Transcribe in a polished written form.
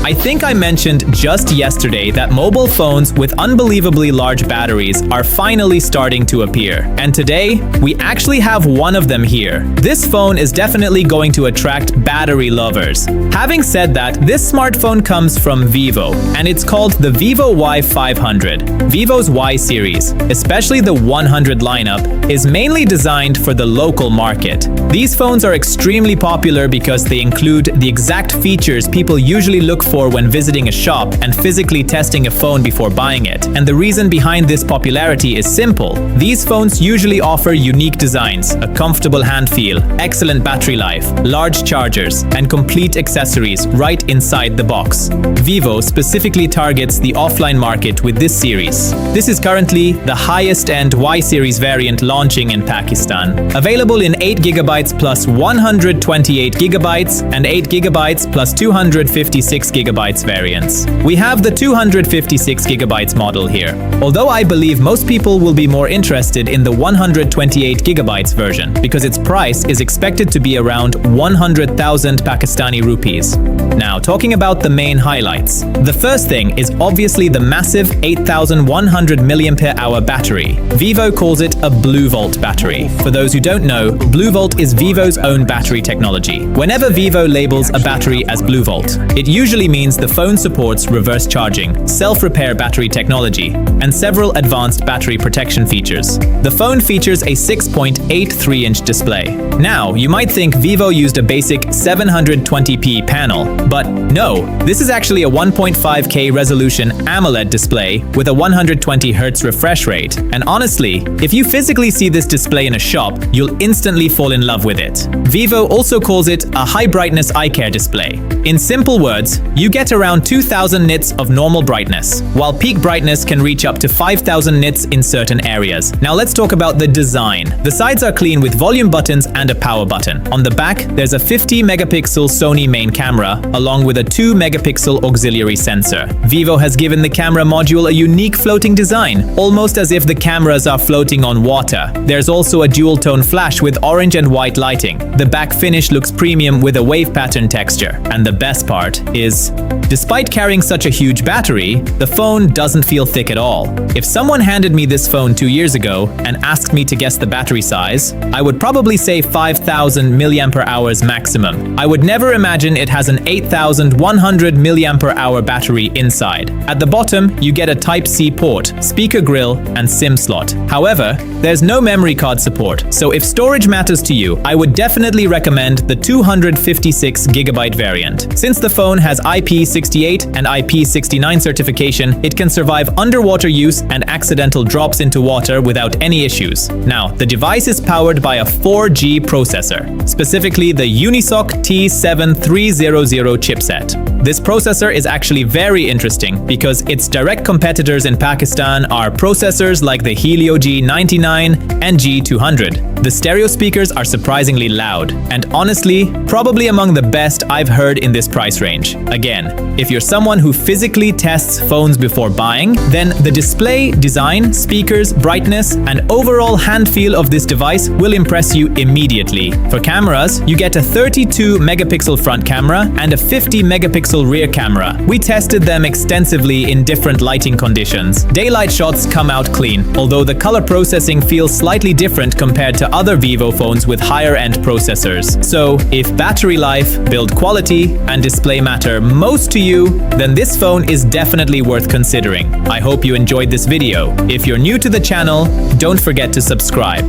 I think I mentioned just yesterday that mobile phones with unbelievably large batteries are finally starting to appear. And today, we actually have one of them here. This phone is definitely going to attract battery lovers. Having said that, this smartphone comes from Vivo, and it's called the Vivo Y500. Vivo's Y series, especially the 100 lineup, is mainly designed for the local market. These phones are extremely popular because they include the exact features people usually look for when visiting a shop and physically testing a phone before buying it. And the reason behind this popularity is simple. These phones usually offer unique designs, a comfortable hand feel, excellent battery life, large chargers, and complete accessories right inside the box. Vivo specifically targets the offline market with this series. This is currently the highest-end Y series variant launching in Pakistan. Available in 8GB plus 128GB and 8GB plus 256GB variants. We have the 256GB model here, although I believe most people will be more interested in the 128GB version because its price is expected to be around 100,000 Pakistani rupees. Now, talking about the main highlights. The first thing is obviously the massive 8100 mAh battery. Vivo calls it a BlueVolt battery. For those who don't know, BlueVolt is Vivo's own battery technology. Whenever Vivo labels a battery as BlueVolt, it usually means the phone supports reverse charging, self-repair battery technology, and several advanced battery protection features. The phone features a 6.83-inch display. Now, you might think Vivo used a basic 720p panel, but no, this is actually a 1.5K resolution AMOLED display with a 120Hz refresh rate. And honestly, if you physically see this display in a shop, you'll instantly fall in love with it. Vivo also calls it a high-brightness eye care display. In simple words, you get around 2000 nits of normal brightness, while peak brightness can reach up to 5000 nits in certain areas. Now let's talk about the design. The sides are clean with volume buttons and a power button. On the back, there's a 50-megapixel Sony main camera, along with a 2-megapixel auxiliary sensor. Vivo has given the camera module a unique floating design, almost as if the cameras are floating on water. There's also a dual-tone flash with orange and white lighting. The back finish looks premium with a wave pattern texture. And the best part is, despite carrying such a huge battery, the phone doesn't feel thick at all. If someone handed me this phone 2 years ago and asked me to guess the battery size, I would probably say 5000 mAh maximum. I would never imagine it has an 8100 mAh battery inside. At the bottom, you get a Type-C port, speaker grill, and SIM slot. However, there's no memory card support, so if storage matters to you, I would definitely recommend the 256GB variant. Since the phone has IP68 and IP69 certification, it can survive underwater use and accidental drops into water without any issues. Now, the device is powered by a 4G processor, specifically the Unisoc T7300 chipset. This processor is actually very interesting because its direct competitors in Pakistan are processors like the Helio G99 and G200. The stereo speakers are surprisingly loud, and honestly, probably among the best I've heard in this price range. Again, if you're someone who physically tests phones before buying, then the display, design, speakers, brightness, and overall hand feel of this device will impress you immediately. For cameras, you get a 32-megapixel front camera and a 50-megapixel rear camera. We tested them extensively in different lighting conditions. Daylight shots come out clean, although the color processing feels slightly different compared to other Vivo phones with higher-end processors. So, if battery life, build quality, and display matter most to you, then this phone is definitely worth considering. I hope you enjoyed this video. If you're new to the channel, don't forget to subscribe.